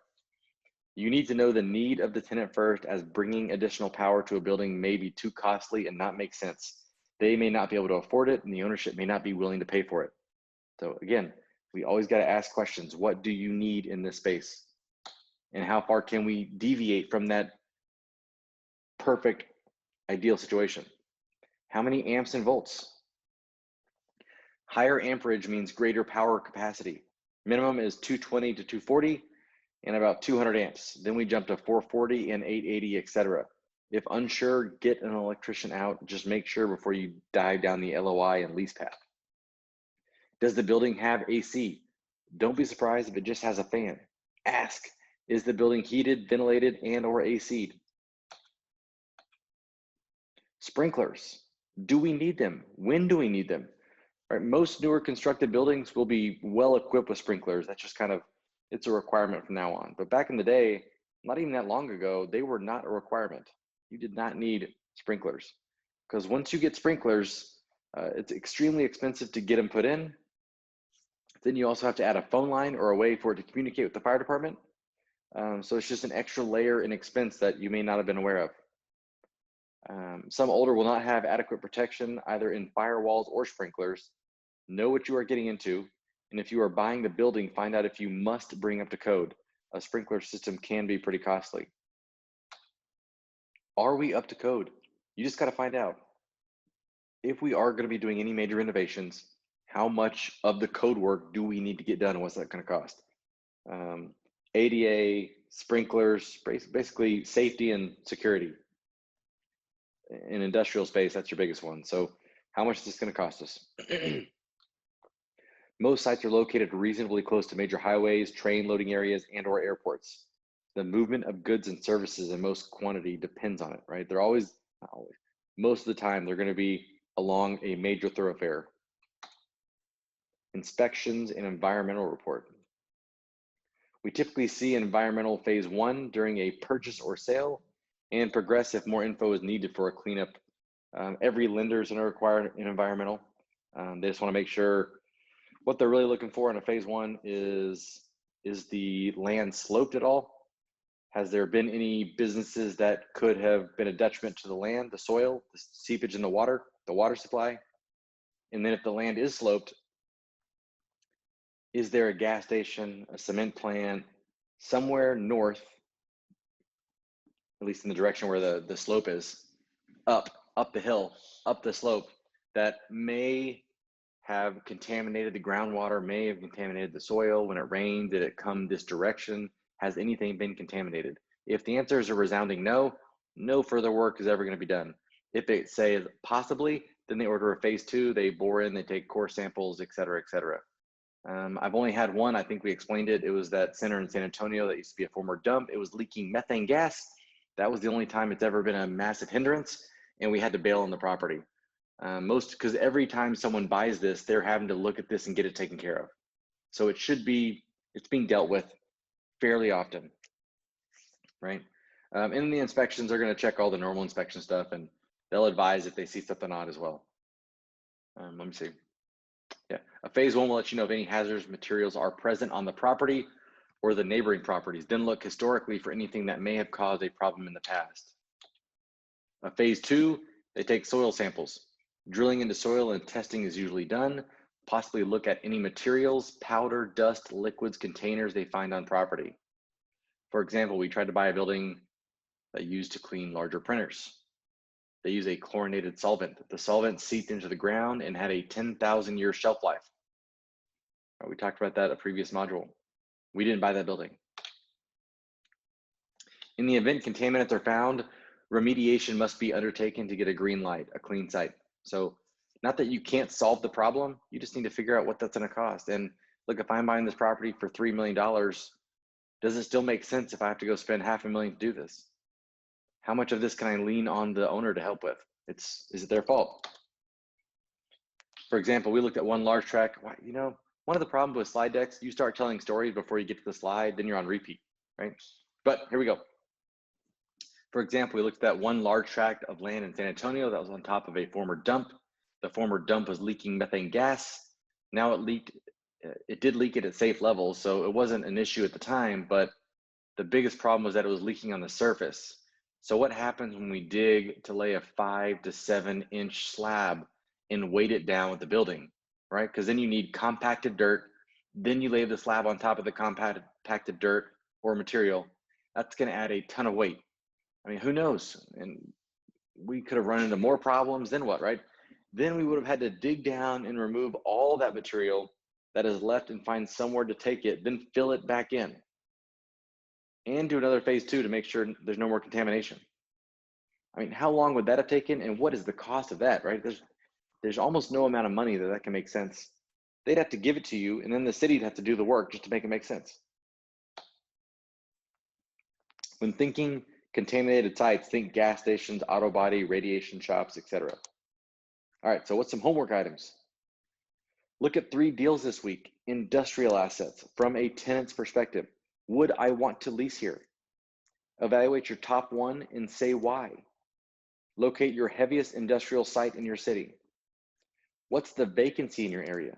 You need to know the need of the tenant first, as bringing additional power to a building may be too costly and not make sense. They may not be able to afford it and the ownership may not be willing to pay for it. So again, we always got to ask questions. What do you need in this space? And how far can we deviate from that perfect ideal situation? How many amps and volts? Higher amperage means greater power capacity. Minimum is 220 to 240 and about 200 amps. Then we jump to 440 and 880, etc. If unsure, get an electrician out. Just make sure before you dive down the LOI and lease path. Does the building have AC? Don't be surprised if it just has a fan. Ask, is the building heated, ventilated, and or AC'd? Sprinklers, do we need them? When do we need them? Right, most newer constructed buildings will be well equipped with sprinklers. That's just kind of, it's a requirement from now on. But back in the day, not even that long ago, they were not a requirement. You did not need sprinklers. because once you get sprinklers, it's extremely expensive to get them put in. Then you also have to add a phone line or a way for it to communicate with the fire department. So it's just an extra layer in expense that you may not have been aware of. Some older will not have adequate protection either in firewalls or sprinklers. Know what you are getting into, and if you are buying the building, find out if you must bring up to code. A sprinkler system can be pretty costly. Are we up to code? You just got to find out. If we are going to be doing any major renovations, how much of the code work do we need to get done, and what's that going to cost? ADA, sprinklers, basically safety and security. In industrial space, that's your biggest one. So how much is this going to cost us? Most sites are located reasonably close to major highways, train loading areas, and/or airports. The movement of goods and services in most quantity depends on it, right? They're always, not always, most of the time, they're going to be along a major thoroughfare. Inspections and environmental report. We typically see environmental phase 1 during a purchase or sale, and progress if more info is needed for a cleanup. Every lender is going to require an environmental. They just want to make sure what they're really looking for in a phase 1 is the land sloped at all? Has there been any businesses that could have been a detriment to the land, the soil, the seepage in the water supply? And then if the land is sloped, is there a gas station, a cement plant, somewhere north, at least in the direction where the slope is, up the hill, up the slope, that may have contaminated the groundwater, may have contaminated the soil? When it rained, did it come this direction? Has anything been contaminated? If the answer is a resounding no, no further work is ever going to be done. If it says possibly, then they order a phase 2, they bore in, they take core samples, et cetera, et cetera. I've only had one, I think we explained it. It was that center in San Antonio that used to be a former dump. It was leaking methane gas. That was the only time it's ever been a massive hindrance, and we had to bail on the property. Because every time someone buys this, they're having to look at this and get it taken care of. So it's being dealt with fairly often, right? And the inspections are going to check all the normal inspection stuff, and they'll advise if they see something odd as well. Let me see. Yeah, a phase 1 will let you know if any hazardous materials are present on the property or the neighboring properties. Then look historically for anything that may have caused a problem in the past. A phase 2, they take soil samples. Drilling into soil and testing is usually done. Possibly look at any materials, powder, dust, liquids, containers they find on property. For example, we tried to buy a building that used to clean larger printers. They use a chlorinated solvent. The solvent seeped into the ground and had a 10,000-year shelf life. We talked about that in a previous module. We didn't buy that building. In the event contaminants are found, remediation must be undertaken to get a green light, a clean site. So not that you can't solve the problem, you just need to figure out what that's going to cost. And look, if I'm buying this property for $3 million, does it still make sense if I have to go spend $500,000 to do this? How much of this can I lean on the owner to help with? Is it their fault? For example, we looked at one large tract. You know, one of the problems with slide decks, you start telling stories before you get to the slide, then you're on repeat, right? But here we go. For example, we looked at that one large tract of land in San Antonio that was on top of a former dump. The former dump was leaking methane gas. Now it did leak it at safe levels, so it wasn't an issue at the time, but the biggest problem was that it was leaking on the surface. So what happens when we dig to lay a 5 to 7 inch slab and weight it down with the building, right? Because then you need compacted dirt, then you lay the slab on top of the compacted dirt or material. That's going to add a ton of weight. I mean, who knows? And we could have run into more problems, then what, right? Then we would have had to dig down and remove all that material that is left and find somewhere to take it, then fill it back in. And do another phase 2 to make sure there's no more contamination. I mean, how long would that have taken, and what is the cost of that, right? There's almost no amount of money that can make sense. They'd have to give it to you, and then the city'd have to do the work just to make it make sense. When thinking contaminated sites, think gas stations, auto body, radiation shops, etc. All right, so what's some homework items? Look at 3 deals this week. Industrial assets from a tenant's perspective. Would I want to lease here? Evaluate your top 1 and say why. Locate your heaviest industrial site in your city. What's the vacancy in your area?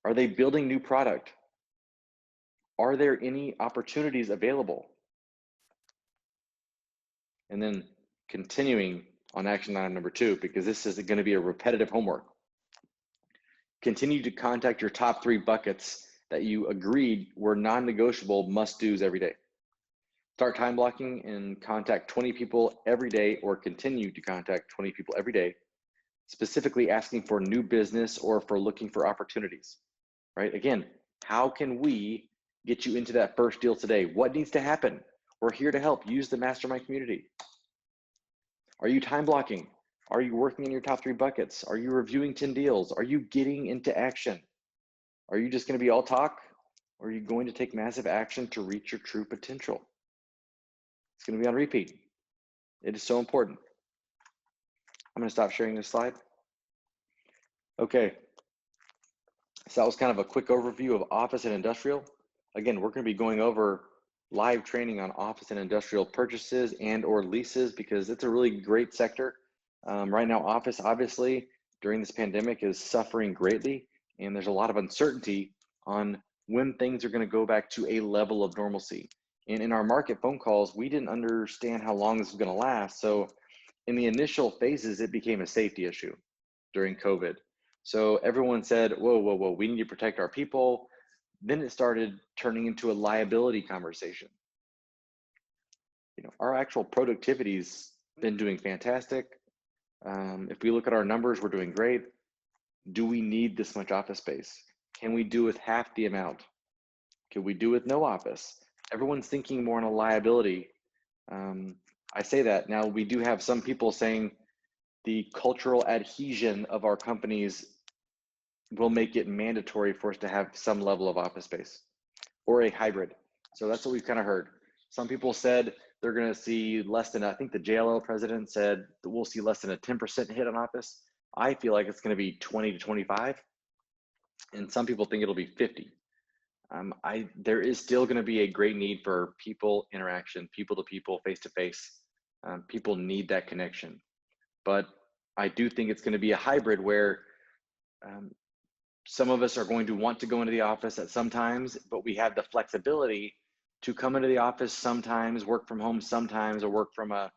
Are they building new product? Are there any opportunities available? And then continuing on action item number 2, because this is going to be a repetitive homework. Continue to contact your top 3 buckets that you agreed were non-negotiable must-dos every day. Start time blocking and contact 20 people every day, or continue to contact 20 people every day, specifically asking for new business or for looking for opportunities, right? Again, how can we get you into that first deal today? What needs to happen? We're here to help. Use the mastermind community. Are you time blocking? Are you working in your top 3 buckets? Are you reviewing 10 deals? Are you getting into action? Are you just going to be all talk? Or are you going to take massive action to reach your true potential? It's going to be on repeat. It is so important. I'm going to stop sharing this slide. Okay. So that was kind of a quick overview of office and industrial. Again, we're going to be going over live training on office and industrial purchases and or leases, because it's a really great sector. Right now, office, obviously, during this pandemic is suffering greatly, and there's a lot of uncertainty on when things are going to go back to a level of normalcy. And in our market phone calls, we didn't understand how long this was going to last. So in the initial phases, it became a safety issue during COVID. So everyone said, whoa, whoa, whoa, we need to protect our people. Then it started turning into a liability conversation. You know, our actual productivity's been doing fantastic. If we look at our numbers, we're doing great. Do we need this much office space? Can we do with half the amount? Can we do with no office? Everyone's thinking more on a liability. I say that. Now, we do have some people saying the cultural adhesion of our companies will make it mandatory for us to have some level of office space or a hybrid. So that's what we've kind of heard. Some people said they're going to see less than, I think the JLL president said that we'll see less than a 10% hit on office. I feel like it's going to be 20 to 25, and some people think it'll be 50. There is still going to be a great need for people interaction, people to people, face to face. People need that connection, but I do think it's going to be a hybrid where some of us are going to want to go into the office at some times, but we have the flexibility to come into the office sometimes, work from home sometimes, or work from a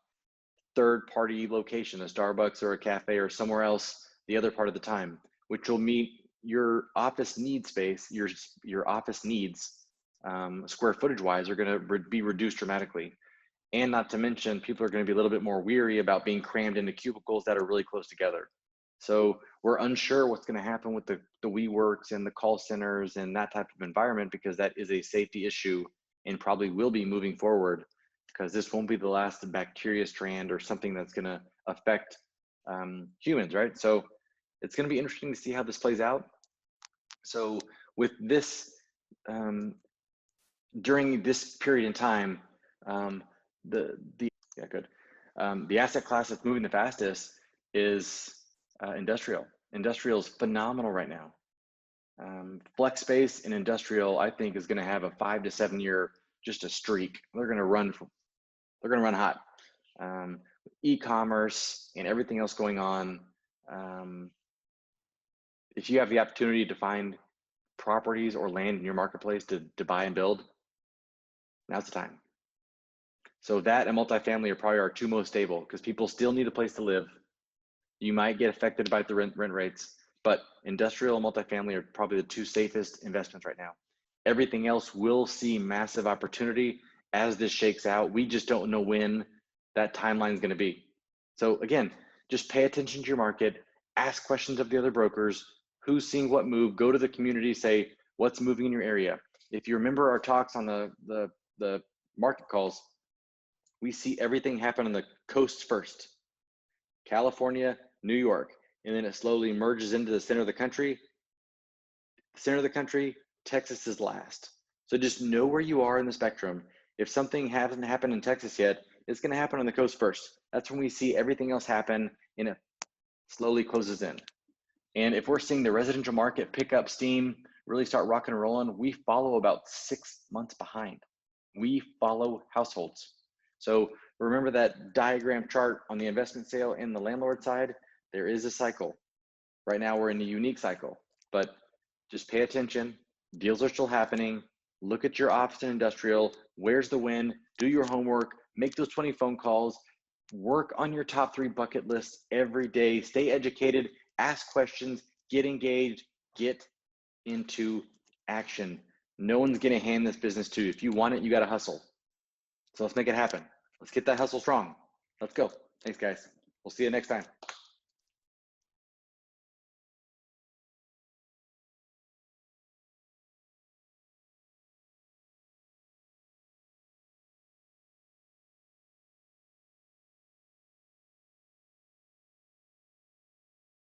third-party location, a Starbucks or a cafe or somewhere else the other part of the time, which will meet your office need space. Your office needs square footage wise are going to be reduced dramatically. And not to mention, people are going to be a little bit more weary about being crammed into cubicles that are really close together. So we're unsure what's going to happen with the WeWorks and the call centers and that type of environment, because that is a safety issue and probably will be moving forward, because this won't be the last bacteria strand or something that's going to affect humans, right? So it's going to be interesting to see how this plays out. So with this, during this period in time, the asset class that's moving the fastest is industrial. Industrial is phenomenal right now. Flex space and industrial, I think, is going to have a 5 to 7 year just a streak. They're going to run hot. E-commerce and everything else going on. If you have the opportunity to find properties or land in your marketplace to buy and build, now's the time. So that and multifamily are probably our 2 most stable, because people still need a place to live. You might get affected by the rent rates, but industrial and multifamily are probably the 2 safest investments right now. Everything else will see massive opportunity as this shakes out. We just don't know when that timeline is going to be. So again, just pay attention to your market, ask questions of the other brokers, who's seeing what move, go to the community, say what's moving in your area. If you remember our talks on the market calls, we see everything happen on the coast first. California, New York, and then it slowly merges into the center of the country. The center of the country, Texas is last. So just know where you are in the spectrum. If something hasn't happened in Texas yet, it's going to happen on the coast first. That's when we see everything else happen, and it slowly closes in. And if we're seeing the residential market pick up steam, really start rocking and rolling, we follow about 6 months behind. We follow households. So Remember that diagram chart on the investment sale and the landlord side? There is a cycle. Right now we're in a unique cycle, but just pay attention. Deals are still happening. Look at your office and industrial. Where's the win? Do your homework. Make those 20 phone calls. Work on your top 3 bucket lists every day. Stay educated. Ask questions. Get engaged. Get into action. No one's going to hand this business to you. If you want it, you got to hustle. So let's make it happen. Let's get that hustle strong. Let's go. Thanks, guys. We'll see you next time.